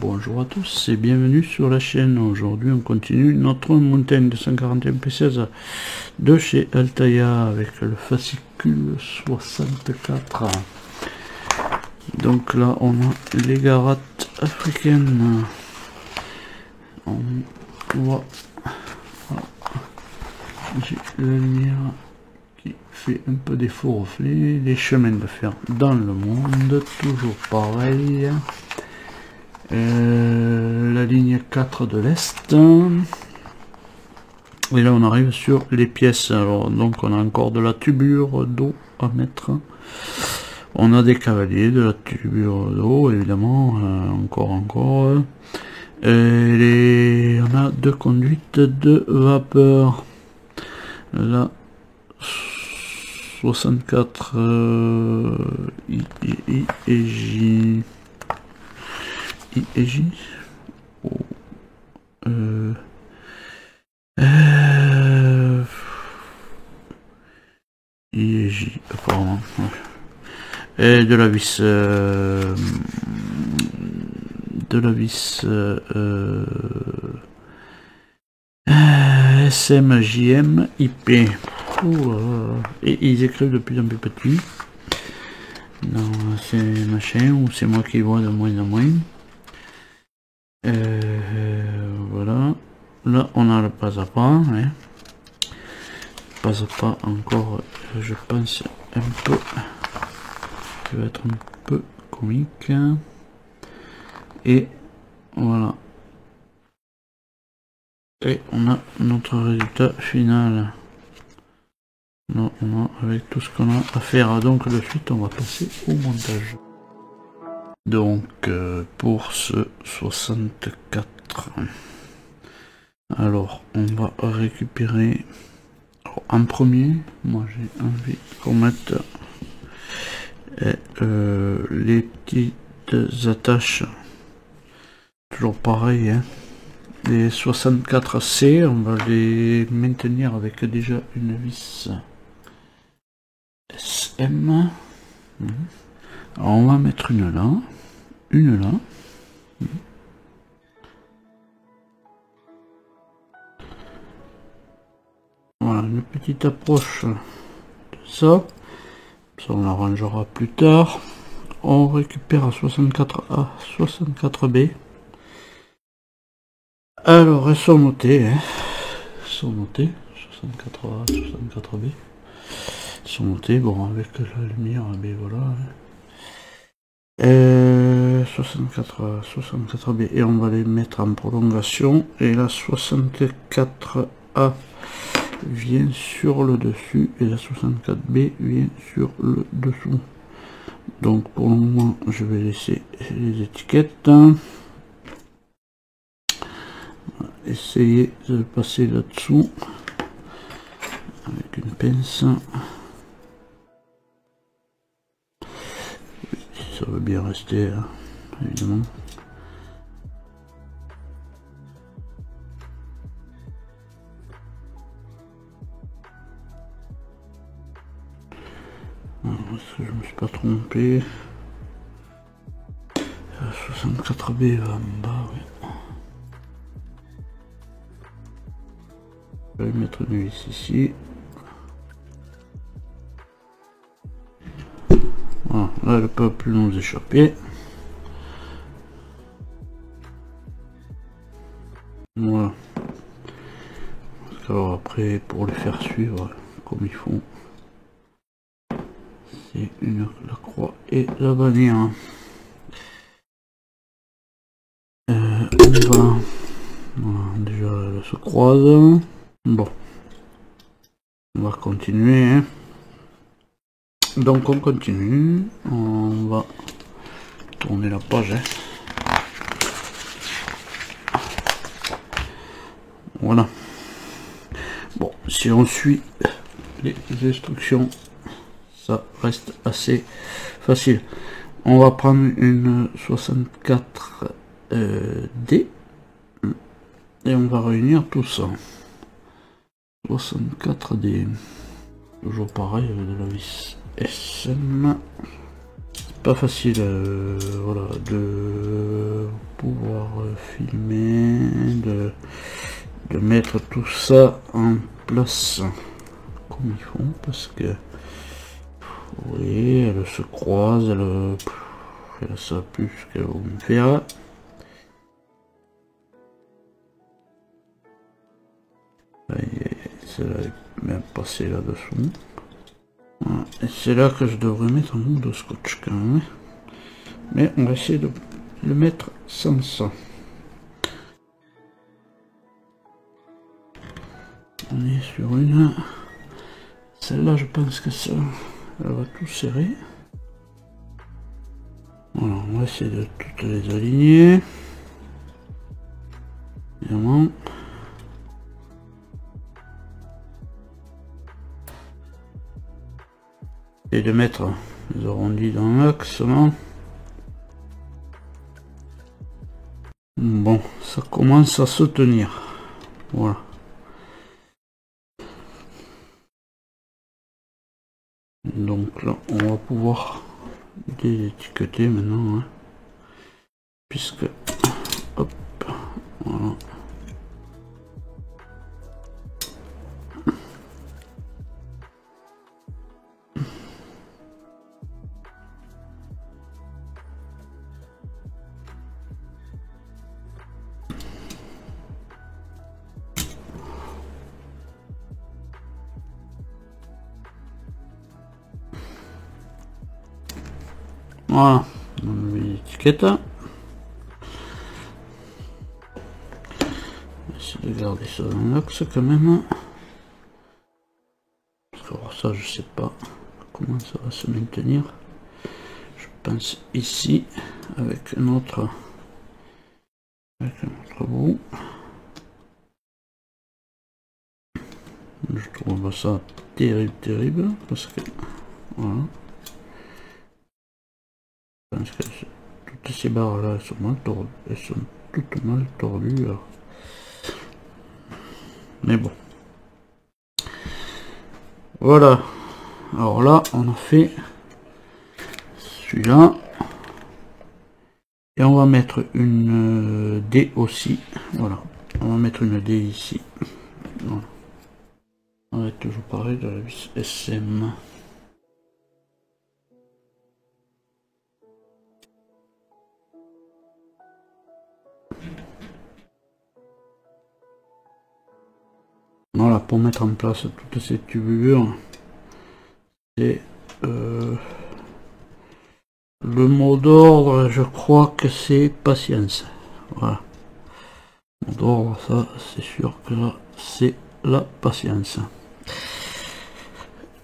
Bonjour à tous et bienvenue sur la chaîne. Aujourd'hui on continue notre montagne de 141 P16 de chez Altaïa avec le fascicule 64. Donc là on a les garates africaines. On voit, j'ai la lumière qui fait un peu des faux reflets, les chemins de fer dans le monde, toujours pareil. La ligne 4 de l'Est. Et là on arrive sur les pièces. Alors donc on a encore de la tubure d'eau à mettre. On a des cavaliers, de la tubure d'eau évidemment, encore. On a deux conduites de vapeur. Là 64 I et J. I et J. Oh. I et J apparemment. Ouais. Et de la vis SMJM IP. Et ils écrivent de plus en plus petit dans ces machins, ou c'est moi qui vois de moins en moins. Voilà, là on a le pas à pas, hein. Pas à pas encore, je pense un peu, qui va être un peu comique, et voilà, et on a notre résultat final. Là, on a avec tout ce qu'on a à faire, donc de suite on va passer au montage. Donc pour ce 64, alors on va récupérer en premier, moi j'ai envie qu'on mette les petites attaches, toujours pareil, hein. Les 64C, on va les maintenir avec déjà une vis SM. Alors on va mettre une là, une là. Voilà, une petite approche de ça. Ça on l'arrangera plus tard. On récupère à 64A, 64B. Alors elles sont notées, hein. Elles sont notées, 64A, 64B. Elles sont notées, bon avec la lumière, mais voilà. 64A, 64B, et on va les mettre en prolongation, et la 64A vient sur le dessus et la 64B vient sur le dessous. Donc pour le moment je vais laisser les étiquettes, essayer de passer là dessous avec une pince. Si ça veut bien rester, hein, évidemment. Est-ce que je me suis pas trompé? 64B va en bas, oui. Je vais mettre une vis ici. Voilà, là elle ne peut plus nous échapper. Voilà. Alors après, pour les faire suivre comme il faut, c'est la croix et la bannière. On va, voilà, déjà elle se croise. Bon, on va continuer, hein. Donc on continue, on va tourner la page, hein. Voilà. Bon, si on suit les instructions, ça reste assez facile. On va prendre une 64D et on va réunir tout ça. 64D, toujours pareil avec de la vis SM. C'est pas facile, voilà, de pouvoir filmer, de mettre tout ça en place comme ils font, parce que oui, elles se croisent, elles savent plus ce qu'elles vont me faire. Celle-là est bien passée là-dessous. Voilà. Et c'est là que je devrais mettre un bout de scotch quand même. Mais on va essayer de le mettre sans ça. On est sur une... Celle-là, je pense que ça, elle va tout serrer. Voilà, on va essayer de toutes les aligner. Évidemment. Et de mettre les arrondis dans l'axe. Bon, ça commence à se tenir. Voilà. Donc là, on va pouvoir désétiqueter maintenant, hein, puisque, hop, voilà. Voilà, on met l'étiquette. On va essayer de garder ça dans l'axe quand même. Parce que alors ça, je sais pas comment ça va se maintenir. Je pense ici avec un autre bout. Je trouve ça terrible parce que voilà. Je pense que toutes ces barres là sont mal tordues. Elles sont toutes mal tordues. Alors. Mais bon. Voilà. Alors là, on a fait celui-là. Et on va mettre une D aussi. Voilà. On va mettre une D ici. Voilà. On va être toujours pareil de la vis SM. Voilà, pour mettre en place toutes ces tubulures, c'est le mot d'ordre, je crois que c'est patience. Voilà. Mot d'ordre, ça, c'est sûr que là, c'est la patience.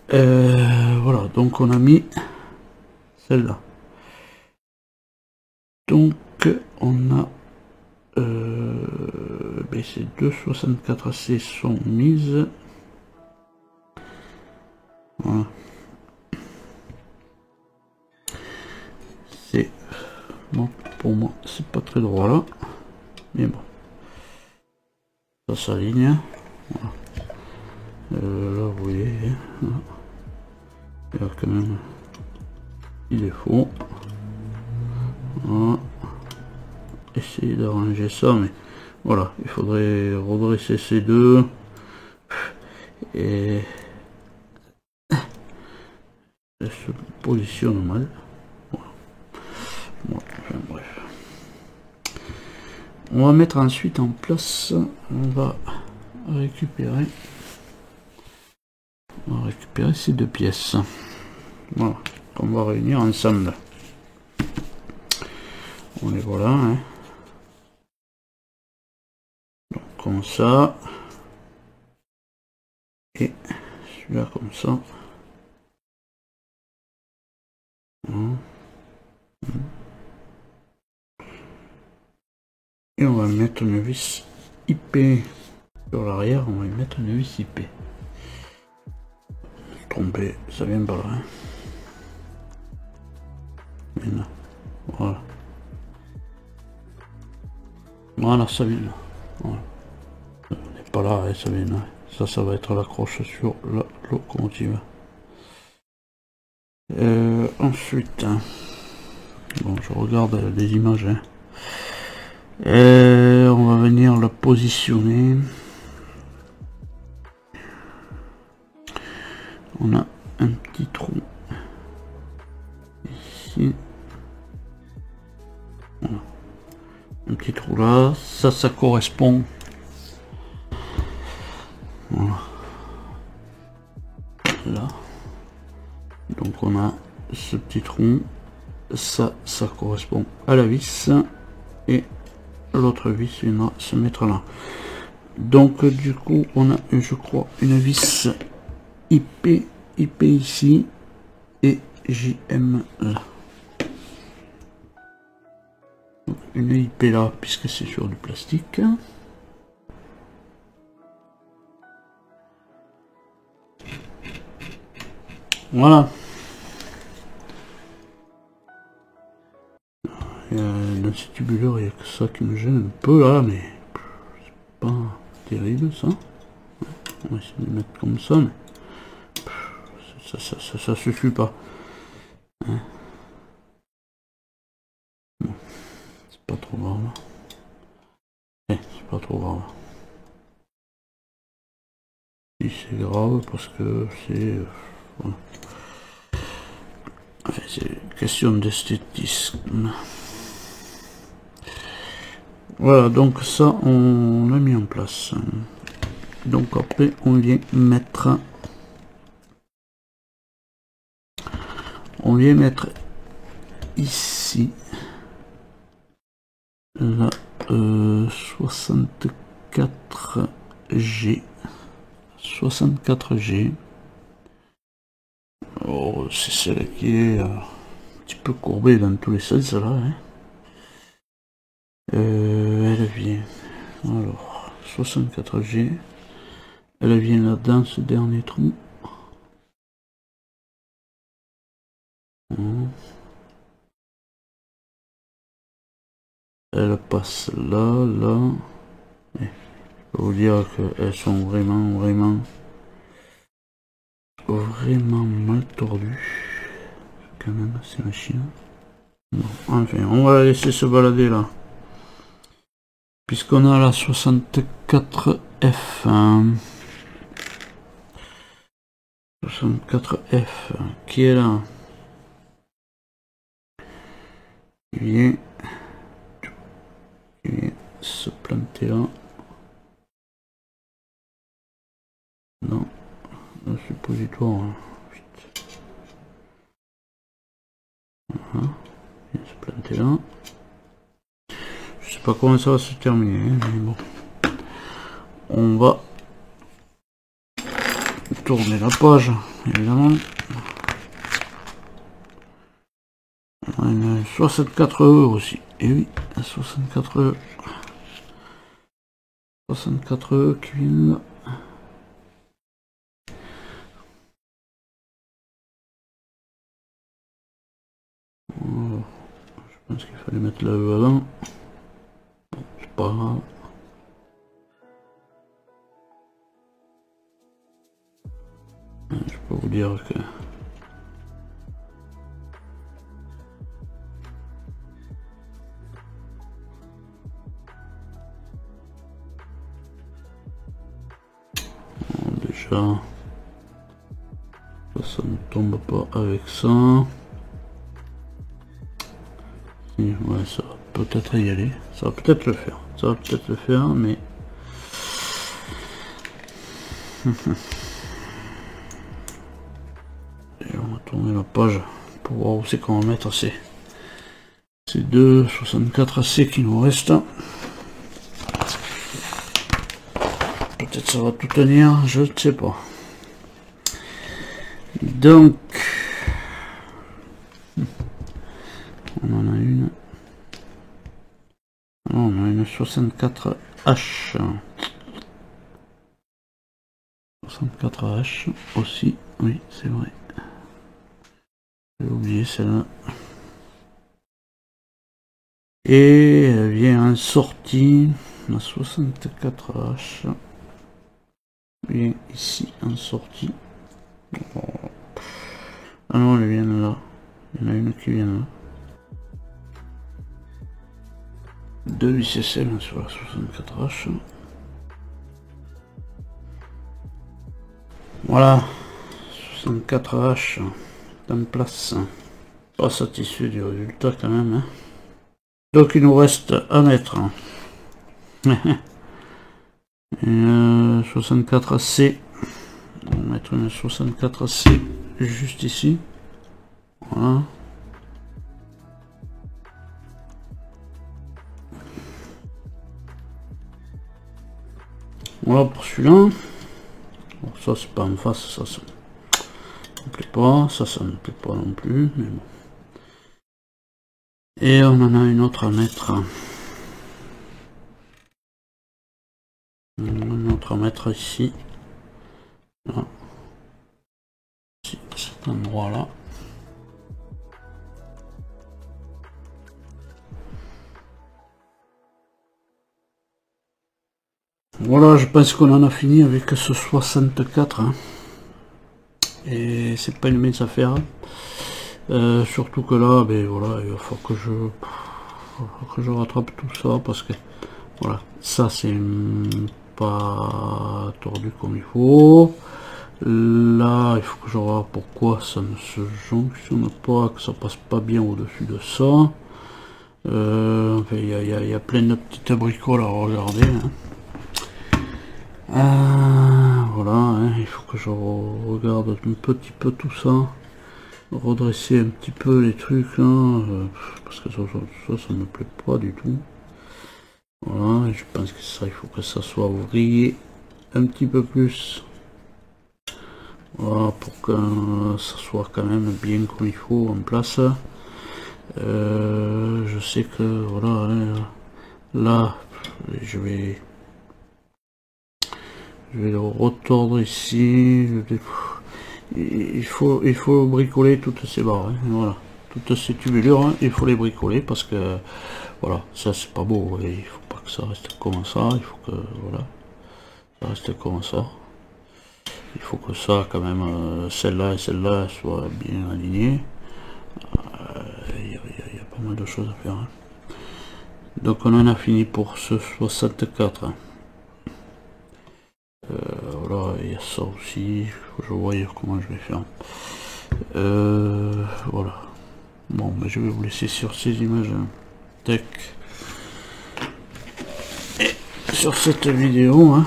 Voilà, donc on a mis celle-là. Donc on a ces 2,64C sont mises. Voilà. C'est bon pour moi, c'est pas très droit là, mais bon, ça s'aligne. Voilà. Là vous voyez, il y a quand même il est faux. Voilà. Essayer d'arranger ça, mais voilà, il faudrait redresser ces deux et elles se positionnent mal. Voilà. Bon, enfin, bref. On va mettre ensuite en place, on va récupérer ces deux pièces. Voilà, qu'on va réunir ensemble. On les voilà, hein. Donc comme ça, et celui-là comme ça. Voilà. Et on va mettre une vis IP sur l'arrière, on va y mettre une vis IP. Trompé, ça vient pas là. Hein. Mais non. Voilà. Voilà, ça vient là. Voilà. On n'est pas là, hein, ça vient là. Ça va être l'accroche sur la locomotive. Ensuite, hein. Bon, je regarde les images. Hein. On va venir la positionner. On a un petit trou ici. Voilà. Un petit trou là. Ça correspond. Voilà. Là. Donc on a ce petit trou. Ça correspond à la vis. Et l'autre vis viendra se mettre là. Donc du coup on a, je crois, une vis IP ici et JM là. Donc, une IP là puisque c'est sur du plastique. Voilà. Dans ces tubuleurs, il n'y a que ça qui me gêne un peu là, mais c'est pas terrible ça. On va essayer de le mettre comme ça, mais ça suffit pas. Hein, bon, c'est pas trop grave. C'est pas trop grave. Si c'est grave parce que c'est voilà. Enfin, c'est question d'esthétisme. Voilà, donc ça on l'a mis en place. Donc après on vient mettre ici la 64G. 64G. Oh, c'est celle qui est un petit peu courbée dans tous les sens là. Hein. Elle vient. Alors, 64G. Elle vient là dans ce dernier trou. Elle passe là, là. Et je peux vous dire qu'elles sont vraiment mal tordues. Quand même, ces machines. Bon, enfin, on va la laisser se balader là. Puisqu'on a la 64F. 64F qui est là. Il vient se planter là. Non, le suppositoire. Hein. Voilà. Il vient se planter là. Je sais pas comment ça va se terminer, hein, mais bon. On va tourner la page, évidemment. On a une 64E aussi. Et oui, la 64E. 64E qui vient là. Voilà. Je pense qu'il fallait mettre la E avant. Bon, c'est pas grave. Je peux vous dire que bon, déjà ça ne tombe pas avec ça. Et ouais, ça va peut-être y aller. Ça va peut-être le faire. Ça va peut-être le faire, mais et on va tourner la page pour voir où c'est qu'on va mettre ces deux 64AC qui nous restent. Peut-être ça va tout tenir, je ne sais pas. Donc on en a une. Non, on a une 64H. 64H aussi, oui c'est vrai. J'ai oublié celle-là. Et elle vient en sortie, la 64H. Vient ici en sortie. Ah non, elle vient là. Il y en a une qui vient là. 2 vis SL sur la 64H. Voilà, 64H en place. Pas satisfait du résultat quand même. Hein. Donc il nous reste à mettre 64C. On va mettre une 64C juste ici. Voilà. Voilà pour celui-là. Bon, ça c'est pas en face, ça me plaît pas, ça me plaît pas non plus, mais bon. Et on en a une autre à mettre. Une autre à mettre ici. Là. Ici, cet endroit là. Voilà, je pense qu'on en a fini avec ce 64. Hein. Et c'est pas une mince affaire. Surtout que là, ben voilà, il va falloir que je rattrape tout ça parce que voilà, ça c'est pas tordu comme il faut. Là, il faut que je vois pourquoi ça ne se jonctionne pas, que ça passe pas bien au-dessus de ça. Il y a plein de petites bricoles à regarder. Hein. Voilà, hein, il faut que je regarde un petit peu tout ça, redresser un petit peu les trucs, hein, parce que ça me plaît pas du tout. Voilà, et je pense que ça, il faut que ça soit ouvrier un petit peu plus. Voilà, pour que ça soit quand même bien comme il faut en place. Je sais que voilà, hein, là, je vais le retordre ici. Il faut bricoler toutes ces barres. Hein, voilà, toutes ces tubulures, hein, il faut les bricoler parce que voilà, ça c'est pas beau. Et il faut pas que ça reste comme ça. Il faut que voilà, ça reste comme ça. Il faut que ça, quand même, celle-là et celle-là soient bien alignées. Il y a pas mal de choses à faire. Hein. Donc on en a fini pour ce 64. Hein. Voilà, il y a ça aussi. Faut que je voie comment je vais faire. Voilà. Bon, ben, je vais vous laisser sur ces images. Tac. Et sur cette vidéo. Hein.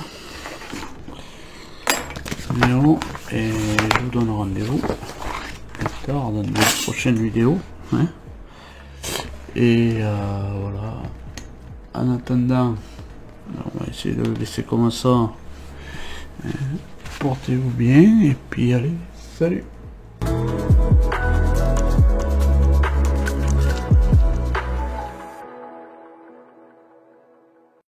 Et je vous donne rendez-vous plus tard dans une prochaine vidéo. Hein. Et voilà. En attendant, on va essayer de le laisser comme ça. Portez-vous bien et puis allez, salut.